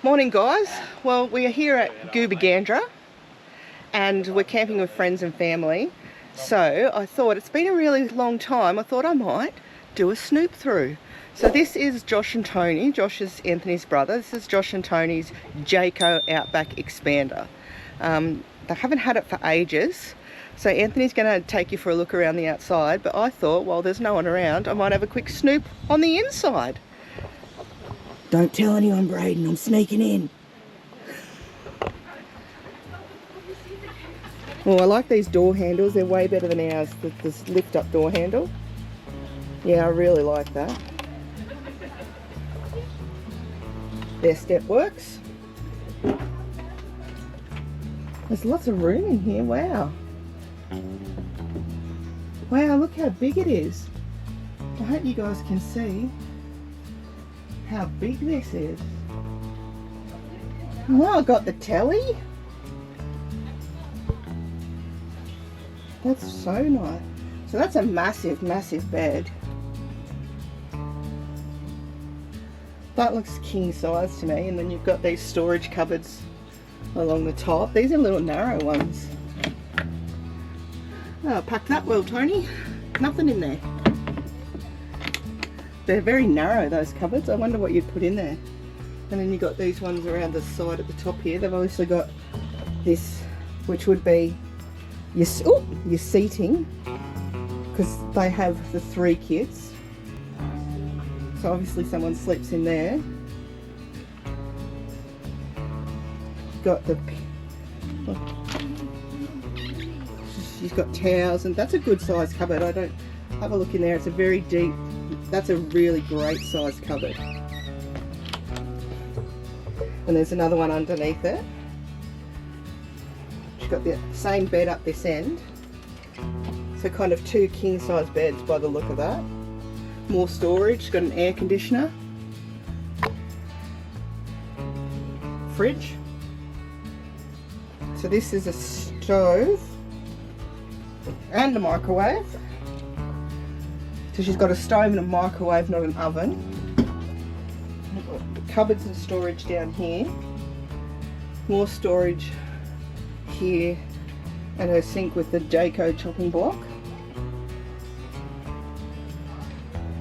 Morning guys, well we are here at Gandra and we're camping with friends and family, so I thought it's been a really long time, I thought I might do a snoop through. So this is Josh and Tony. Josh is Anthony's brother. This is Josh and Tony's Jayco Outback Expander. They haven't had it for ages, so Anthony's going to take you for a look around the outside, but I thought while there's no one around I might have a quick snoop on the inside. Don't tell anyone, Braden, I'm sneaking in. Well, I like these door handles, they're way better than ours, this lift up door handle. Yeah, I really like that. Their step works. There's lots of room in here, wow. Wow, look how big it is. I hope you guys can see how big this is. Well, I got the telly. That's so nice. So that's a massive, massive bed. That looks king size to me, and then you've got these storage cupboards along the top. These are little narrow ones. Oh, pack that well, Tony. Nothing in there. They're very narrow, those cupboards. I wonder what you'd put in there. And then you've got these ones around the side at the top here. They've obviously got this, which would be your seating, because they have the 3 kids. So obviously someone sleeps in there. Got the, she's got towels, and that's a good size cupboard. I don't, have a look in there. It's a very deep, that's a really great size cupboard. And there's another one underneath it. She's got the same bed up this end. So kind of 2 king size beds by the look of that. More storage, she's got an air conditioner. Fridge. So this is a stove and a microwave. So she's got a stove and a microwave, not an oven. Cupboards and storage down here. More storage here, and her sink with the Jayco chopping block.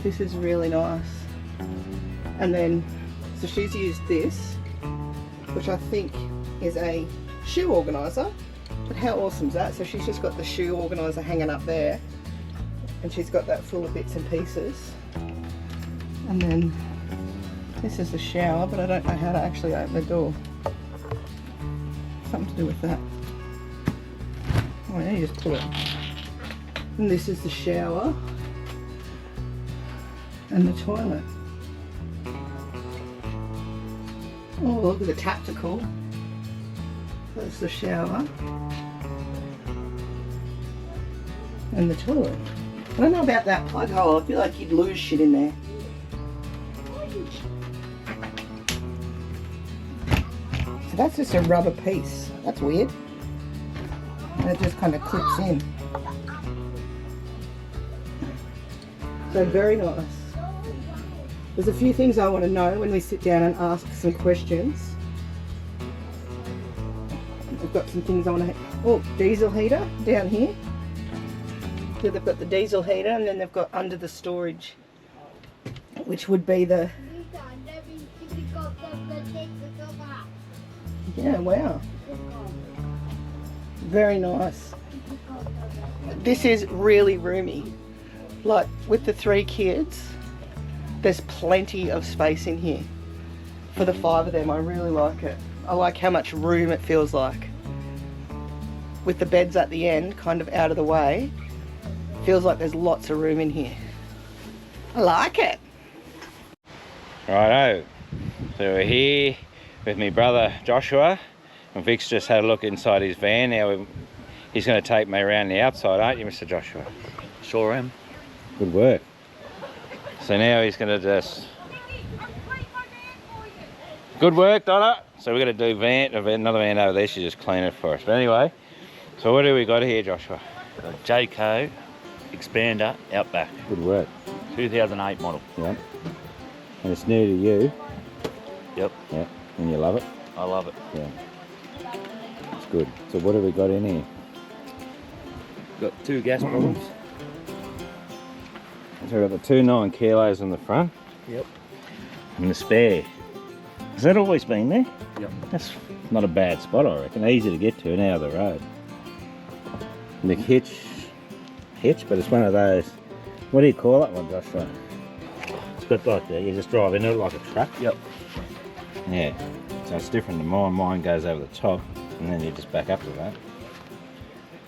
This is really nice. And then, so she's used this, which I think is a shoe organiser. But how awesome is that? So she's just got the shoe organiser hanging up there, and she's got that full of bits and pieces. And then this is the shower, but I don't know how to actually open the door. Something to do with that. Oh yeah, you just pull it. And this is the shower and the toilet. Oh, look at the tactical. That's the shower and the toilet. I don't know about that plug hole. I feel like you'd lose shit in there. So that's just a rubber piece. That's weird. And it just kind of clips in. So very nice. There's a few things I want to know when we sit down and ask some questions. I've got some things I want to... Oh, diesel heater down here. So they've got the diesel heater, and then they've got under the storage, which would be the... Yeah, wow. Very nice. This is really roomy. Like with the 3 kids, there's plenty of space in here for the 5 of them. I really like it. I like how much room it feels like. With the beds at the end, kind of out of the way, feels like there's lots of room in here. I like it. Righto, so we're here with my brother Joshua, and Vic's just had a look inside his van. Now he's going to take me around the outside, aren't you, Mr. Joshua? Sure am. Good work. So now he's going to just... Good work, Donna. So we're going to do another van over there. She's just clean it for us. But anyway, so what do we got here, Joshua? Jayco Expanda Outback. Good work. 2008 model. Yep. And it's new to you. Yep. Yeah. And you love it? I love it. Yeah. It's good. So what have we got in here? Got 2 gas bottles. So we've got the 2 9 kilos on the front. Yep. And the spare. Has that always been there? Yep. That's not a bad spot, I reckon. Easy to get to and out of the road. And the hitch, but it's one of those, what do you call that one, Joshua? It's got like that, you just drive into it like a truck. Yep. Yeah, so it's different to mine. Mine goes over the top and then you just back up to that.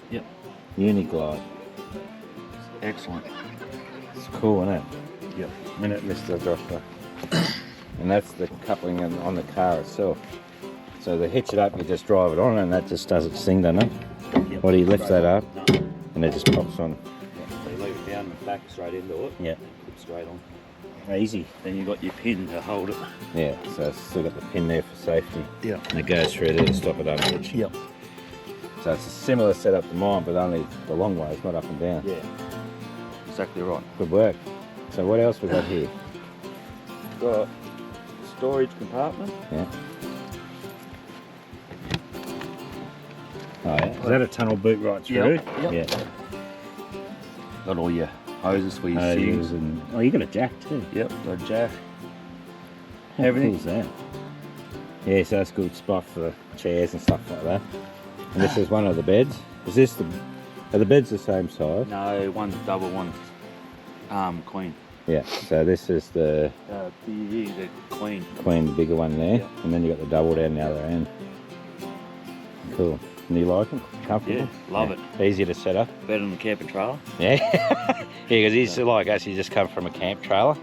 Yep. Uniglide. Excellent. It's cool, isn't it? Yep. Minute, Mr. Joshua. And that's the coupling on the car itself. So to hitch it up, you just drive it on and that just does its thing, doesn't it? Yep. Or do you lift that up and it just pops on? Yep. So you leave it down and back straight into it. Yeah. Straight on. Easy. Then you got your pin to hold it. Yeah, so it's still got the pin there for safety. Yeah. And it goes through there to stop it unhitch. Yep. So it's a similar setup to mine, but only the long way, it's not up and down. Yeah. Exactly right. Good work. So what else we got here? Got storage compartment. Yeah. Oh yeah. Is that a tunnel boot right through? Yep. Yeah. Got all your hoses for your Hoses sinks. and oh, you got a jack too. Yep. Got a jack. How Everything. cool's that? Yeah, so that's a good spot for chairs and stuff like that. And this is one of the beds. Is this are the beds the same size? No, one's double, one's queen. Yeah. So this is the The queen. queen, the bigger one there, Yeah. and then you got the double down the other end. Cool. And you like them? Comfortable? Yeah, love it. Easy to set up. Better than the camping trailer. Yeah. Yeah, because he's like us, he just come from a camp trailer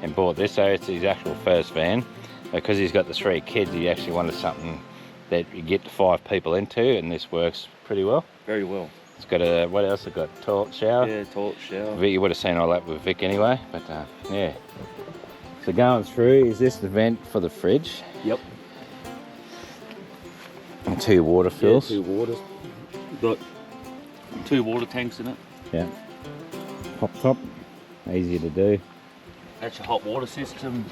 and bought this, so it's his actual first van. Because he's got the 3 kids, he actually wanted something that you get 5 people into, and this works pretty well. Very well. It's got a, what else? It's got a toilet shower. Yeah, toilet shower. Vic, you would have seen all that with Vic anyway, but yeah. So going through, is this the vent for the fridge? Yep. And 2 water fills. Yeah, 2 waters. Got 2 water tanks in it. Yeah. Pop top, easy to do. That's your hot water system.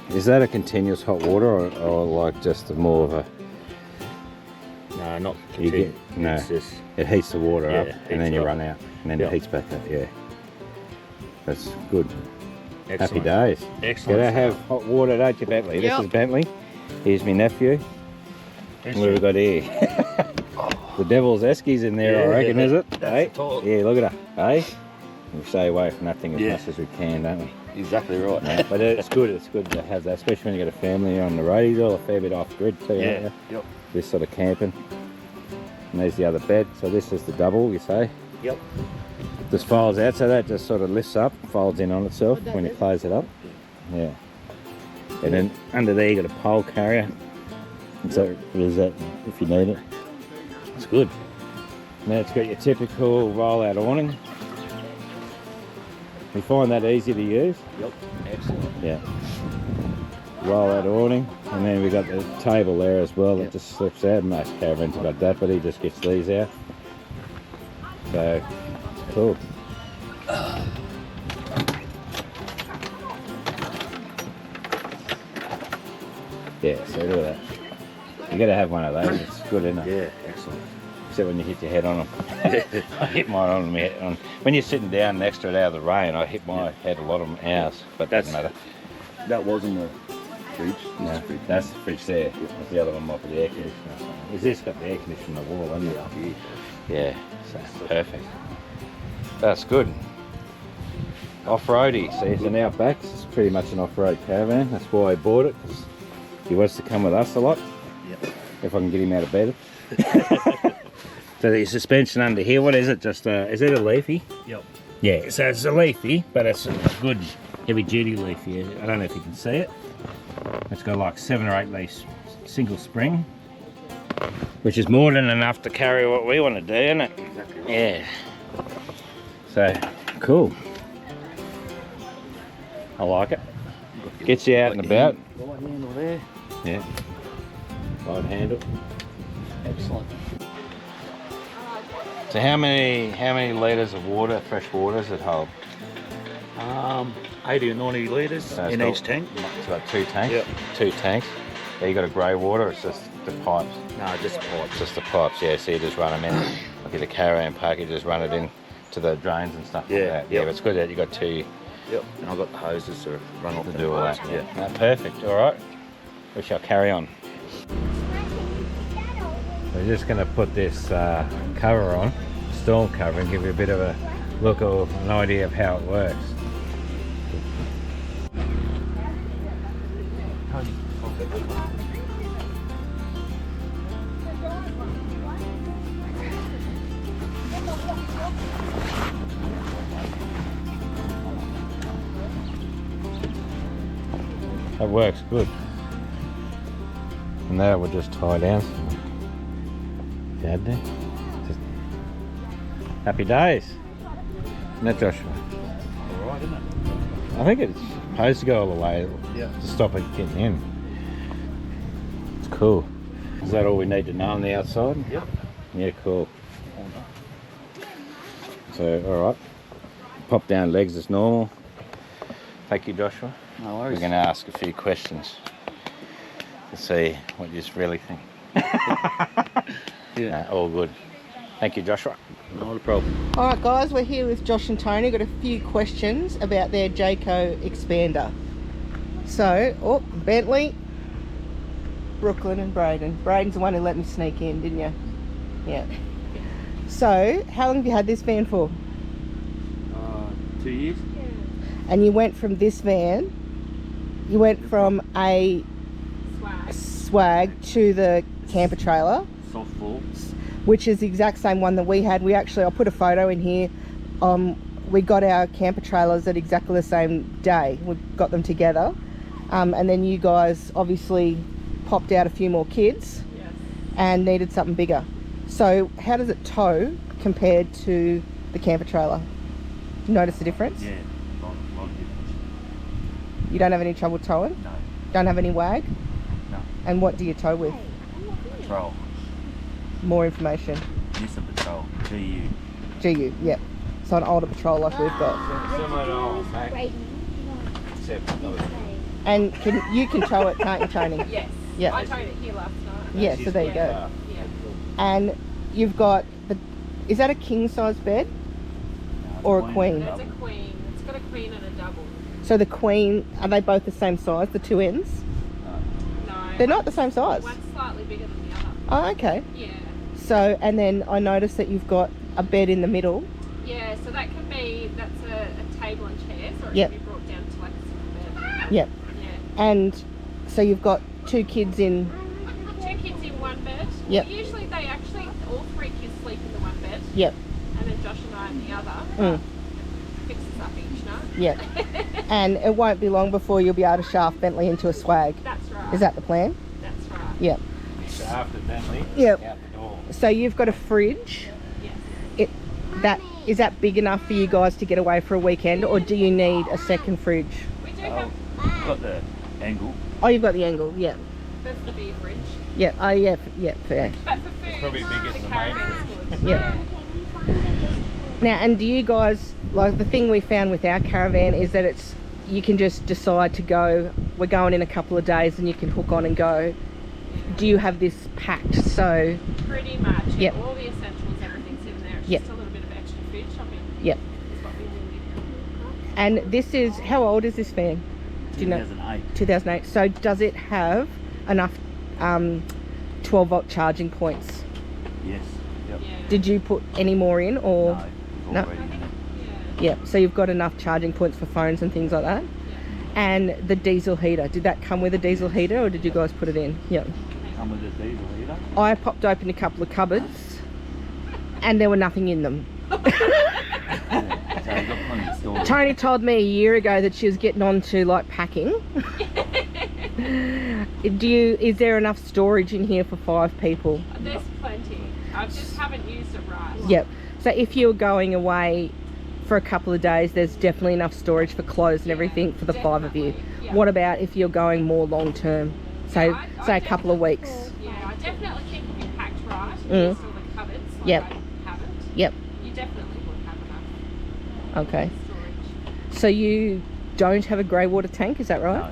Is that a continuous hot water or like just more of a... No, not You continuous. get, no, It's just, it heats the water up Yeah, and then heats you it run up. out and then Yeah. it heats back up, yeah. That's good. excellent. Happy days. Excellent. Gotta have hot water, don't you, Bentley? Yep. This is Bentley. Here's my nephew. What have we got here? The devil's eskies in there, I Yeah, reckon, is it? that's Hey? the toilet. Yeah, look at her. Hey? We stay away from that thing as Yeah. much as we can, don't we? Exactly right. Yeah, but it's good to have that, especially when you got a family on the road. You're all a fair bit off grid too, aren't Yeah. you? Yep. This sort of camping. And there's the other bed. So this is the double, you say? Yep. Just folds out, so that just sort of lifts up, folds in on itself when you close it up. Yeah. And then under there you got a pole carrier. And so there's that if you need it. It's good. Now it's got your typical roll-out awning. You find that easy to use? Yep. Excellent. Yeah. Roll-out awning, and then we got the table there as well that Yep. just slips out. Most caravans have got that, but he just gets these out. So, it's cool. Yeah, so look at that. You got to have one of those. It's good, isn't it? Yeah, excellent. Except when you hit your head on them. I hit mine on my head. When you're sitting down next to it out of the rain, I hit my head a lot of hours, but that doesn't matter. That wasn't the fridge. No, that's the fridge there. That's the other one might be the air conditioner. Is this got the air conditioner on the wall, hasn't it? Yeah, so perfect. That's good. Off-roady, see, it's an Outback. It's pretty much an off-road caravan. That's why I bought it, because He wants to come with us a lot. Yep. If I can get him out of bed. So the suspension under here, what is it? Just is it a leafy? Yep. Yeah, so it's a leafy, but it's a good heavy duty leafy. I don't know if you can see it. It's got like 7 or 8 leaves, single spring, which is more than enough to carry what we want to do, isn't it? Exactly right. Yeah. So cool. I like it. Gets you out and about. Right handle there. Yeah. Right handle. Excellent. So how many litres of water, fresh water, does it hold? 80 or 90 litres So it's in got- each tank. It's got 2 tanks. Yep. 2 tanks. Yeah, you got a grey water. Or it's just the pipes. No, just pipes. Just the pipes. Yeah. So you just run them in. Like at a caravan park, you just run it in to the drains and stuff like Yeah, that. yep. Yeah, but it's good that you got 2 Yep. And I've got the hoses to run off to the do all that. Yeah. No, perfect. All right. We shall carry on. We're just going to put this cover on, storm cover, and give you a bit of a look or an idea of how it works. That works good. And now we'll just tie down. Dad there. Just happy days. Isn't that Joshua? Alright, isn't it? I think it's supposed to go all the way Yeah. to stop it getting in. It's cool. Is that all we need to know on the outside? Yep. Yeah, cool. So, alright. Pop down legs as normal. Thank you, Joshua. No We're worries. going to ask a few questions to see what you really think. Yeah. All good. Thank you, Joshua. Not a problem. Alright guys, we're here with Josh and Tony. Got a few questions about their Jayco Expander. So, oh, Bentley, Brooklyn and Braden. Braden's the one who let me sneak in, didn't you? Yeah. So, how long have you had this van for? 2 years. And you went from this van, you went from a swag to the camper trailer, Soft fall. which is the exact same one that we had. We actually, I'll put a photo in here. We got our camper trailers at exactly the same day. We got them together. And then you guys obviously popped out a few more kids and needed something bigger. So how does it tow compared to the camper trailer? Notice the difference? Yeah. Lot of difference. You don't have any trouble towing? No. Don't have any wag? No. And what do you tow with? Patrol. More information. Nissan Patrol. GU. GU, yep. So an older patrol like we've got. Similar to old, mate. Except And you can tow it, can't you, Tony? Yes. Yeah. I towed it here last night. Yeah, so there you go. Yeah. And you've got is that a king size bed or a queen? That's a queen. It's got a queen and a double. So the queen, are they both the same size, the two ends? No. They're not the same size. One's slightly bigger than the other. Oh, okay. Yeah. So, and then I noticed that you've got a bed in the middle. Yeah, so that can be, that's a table and chair, so it Yep. can be brought down to like a single bed. Yep. Yeah. And so you've got 2 kids in, 2 kids in one bed. Yep. Usually they actually, all 3 kids sleep in the one bed. yep, And then Josh and I in the other. Mm. Fixes up each night. yep. And it won't be long before you'll be able to shaft Bentley into a swag. That's right. Is that the plan? That's right. Yep. after Bentley, Yep. out the door. So you've got a fridge. Yes. Is that big enough for you guys to get away for a weekend, or do you need a second fridge? We do have, Got the angle. Oh, you've got the angle. Yeah. that's the beer fridge. Yeah. Oh, yeah. Yeah. Fair. But for food, probably bigger than the the main caravan's good. Yeah. Now, and do you guys, like, the thing we found with our caravan is that you can just decide to go, we're going in a couple of days, and you can hook on and go. Do you have this packed? So Pretty much. Yep. All the essentials, everything's in there. It's Yep. just a little bit of extra food shopping. Yep. Is what we need. And this is, how old is this van? Do you know? 2008. 2008. So does it have enough 12-volt charging points? Yes. Yep. Yeah. Did you put any more in, or? No. No. Already in it. Yeah. Yeah, so you've got enough charging points for phones and things like that. And the diesel heater, did that come with a diesel heater or did you guys put it in? Yep. Come with a diesel heater. I popped open a couple of cupboards and there were nothing in them. So you've got plenty of storage. Tony told me a year ago that she was getting on to like packing. Is there enough storage in here for 5 people? There's plenty. I just haven't used it right. Yep. So if you're going away for a couple of days, there's definitely enough storage for clothes and everything for the 5 of you. Definitely, yeah. What about if you're going more long term? Say a couple of weeks. Yeah, I definitely think if you packed right, Mm. used all the cupboards, like Yep. I haven't, Yep. you definitely would have enough Okay. storage. So you don't have a grey water tank, is that right? No.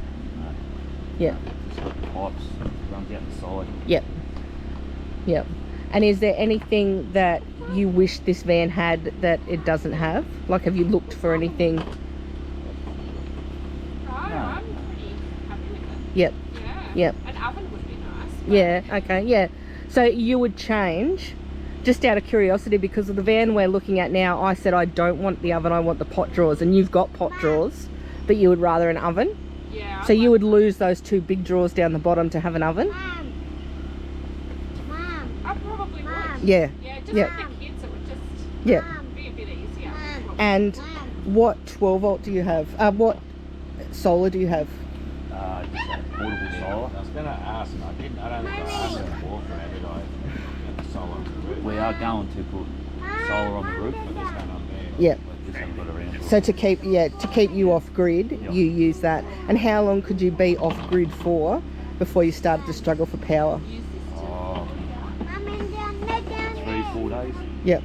Yeah. Just got pipes, runs out the side. Yep. Yep. And is there anything that you wish this van had that it doesn't have? Like, have you looked for anything? Right, No. I'm pretty happy with it. Yep. Yeah. Yep. An oven would be nice. but Yeah. Okay. Yeah. So you would change, just out of curiosity, because of the van we're looking at now. I said I don't want the oven. I want the pot drawers, and you've got pot drawers, but you would rather an oven. Yeah. So you would lose those 2 big drawers down the bottom to have an oven. I probably would. Yeah. Yeah, just Yep. with the kids, it would just Yeah. be a bit easier. And what 12 volt do you have? What solar do you have? Just a portable solar. I was going to ask, and I don't think I asked him before for it, did I? The solar. We are going to put solar on the roof, But there's none on there. Yeah. but just haven't got around. So to keep you off grid, Yep. you use that. And how long could you be off grid for before you started to struggle for power? Oh, 3-4 days. Yep.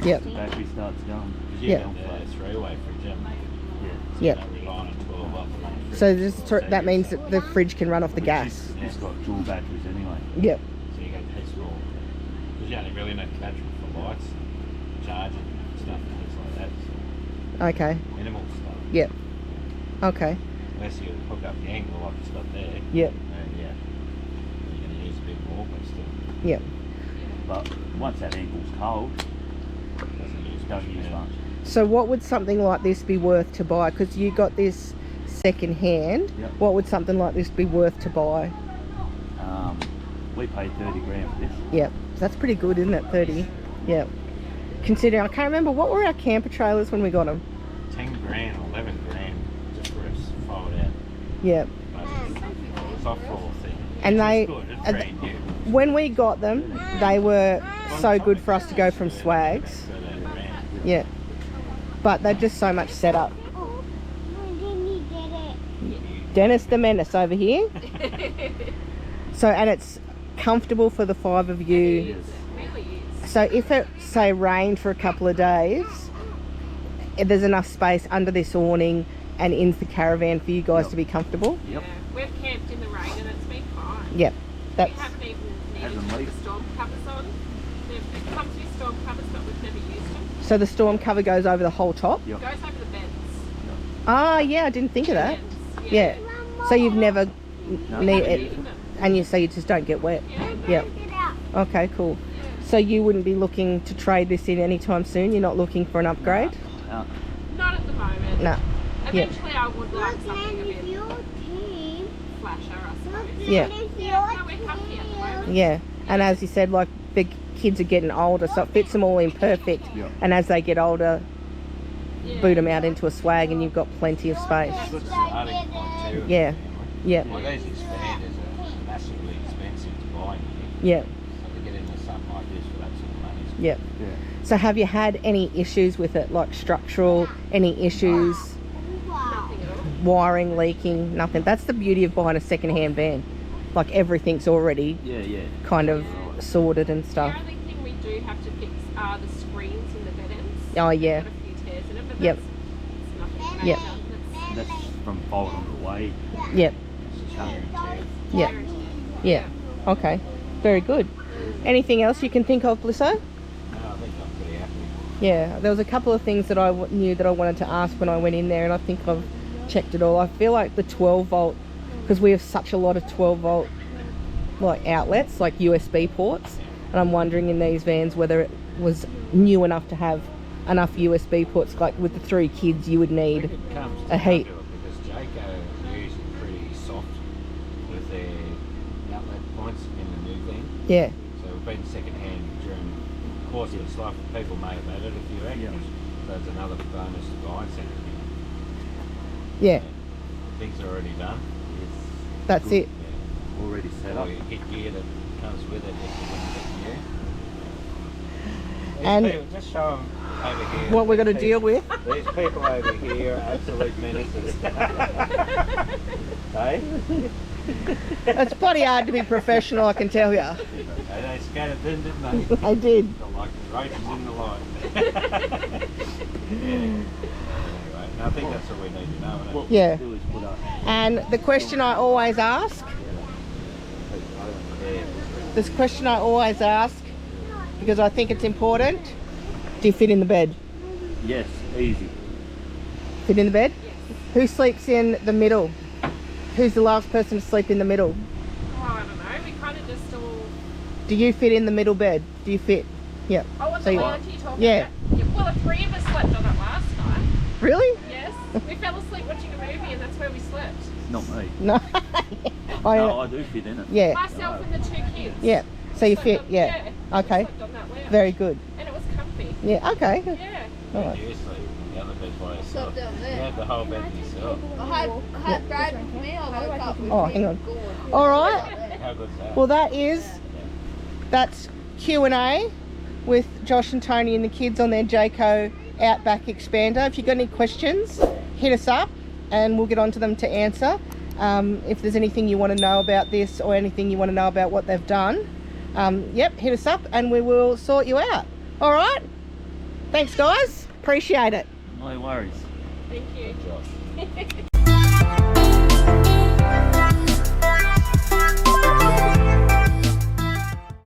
Yep. The battery starts going. Because you Yeah. have the three-way fridge, haven't you? Yeah. So Yep. you don't rely on a 12 volt main fridge. So that means that the fridge can run off the gas. It's got dual batteries anyway. Yep. So you get petrol. Because you only really need petrol for lights, charging, stuff, and things like that. So Okay. minimal stuff. Yep. Okay. Unless you hook up the angle like it's got there. Yep. Yeah. You're going to use a bit more, but still Yep. But once that ankle's cold, don't use much. So what would something like this be worth to buy? Because you got this second hand. Yep. What would something like this be worth to buy? We paid 30 grand for this. Yep. That's pretty good, isn't it? 30. Yep. Considering, I can't remember, what were our camper trailers when we got them? 10 grand, 11 grand just for us fold out. Yep. But it's off roll thing. And they- It's good, it's and- brand new. When we got them, they were so good for us to go from Swags. So they ran. Yeah. But they're just so much setup. Dennis the Menace over here. So, and it's comfortable for the 5 of you. It really is. So if it, say, rained for a couple of days, there's enough space under this awning and in the caravan for you guys Yep. to be comfortable. Yep. Yeah. We've camped in the rain and it's been fine. Yep. We That's haven't even needed Hasn't to put leaked. the storm covers on. It comes with storm covers, but we've never used them. so the storm cover goes over the whole top. Yep. It goes over the beds. Ah, yeah, I didn't think of that. Beds, Yeah. So you've never No. need Haven't it, used them. and you say you just don't get wet. Yeah. Yep. Okay, cool. So you wouldn't be looking to trade this in anytime soon? You're not looking for an upgrade? Not at the moment. No. Yep. Eventually I would like something a bit flasher, I suppose. Yeah. Yeah, no, we're comfy at the moment. Yeah. And as you said, like the kids are getting older, so it fits them all in perfect. Yep. And as they get older, Yeah. boot them out into a swag and you've got plenty of space. It's a good starting point too. Yeah. Yeah. Well, these expanders are massively expensive to buy. Yeah. So to get into something like this for that sort of money is Yeah. Yeah. So have you had any issues with it, like structural, any issues, Nothing at all. wiring leaking, nothing? That's the beauty of buying a second-hand van. Like everything's already Yeah. kind of sorted and stuff. The only thing we do have to fix are the screens in the bed ends. Oh, yeah. Got a few tears in it, but Yep. it's nothing Yep. major. That's That's from folding it away. Yep. It's just under and Yeah. Yeah. Okay. Very good. Anything else you can think of, Blisso? No, I think I'm pretty happy. Yeah, there was a couple of things that I knew that I wanted to ask when I went in there, and I think I've checked it all. I feel like the 12 volt, because we have such a lot of 12 volt like outlets, like USB ports, and I'm wondering in these vans whether it was new enough to have enough USB ports. Like with the 3 kids, you would need It comes a heat. down to it because Jayco points in the new thing. Yeah. So we've been second hand during the course of its life. People may have added a few extras. That's another bonus to buy second hand. Yeah. Things are already done. That's it. Yeah. Already set Or up. you get gear that comes with it if you want to get gear. And- These people, just show them over here. What we're going to These deal with. These people over here are absolute menaces. Hey? It's bloody hard to be professional, I can tell you. And they scattered in, didn't they? I did. They're like roaches in the light. Anyway, I think that's all we need to know. Isn't it? What Yeah. we'll do is put up. And the question I always ask, Yeah. this question I always ask, because I think it's important, do you fit in the bed? Yes, easy. Fit in the bed? Who sleeps in the middle? Who's the last person to sleep in the middle? Oh, I don't know. We kind of just all. Do you fit in the middle bed? Do you fit? Yep. Oh, on So the you- lounge you're talking Yeah. about? Yeah. Well, the 3 of us slept on it last night. Really? Yes. We fell asleep watching a movie, and that's where we slept. Not me. No. No, I do fit in it. Yeah. Myself and the 2 kids. Yeah. So you Slept fit? on- Yeah. we Okay. slept on that lounge. Very good. And it was comfy. Yeah. Okay. Yeah. All right. You sleep in the other bed by yourself. Slept down You there. had the whole bed to yourself. I had Brad with me. I woke up with Oh, me hang on. going. All right. How good's that? Well, that's Q&A with Josh and Tony and the kids on their Jayco Outback Expander. If you've got any questions, hit us up and we'll get on to them to answer. If there's anything you want to know about this or anything you want to know about what they've done, yep, hit us up and we will sort you out. All right? Thanks, guys. Appreciate it. No worries. Thank you. Josh.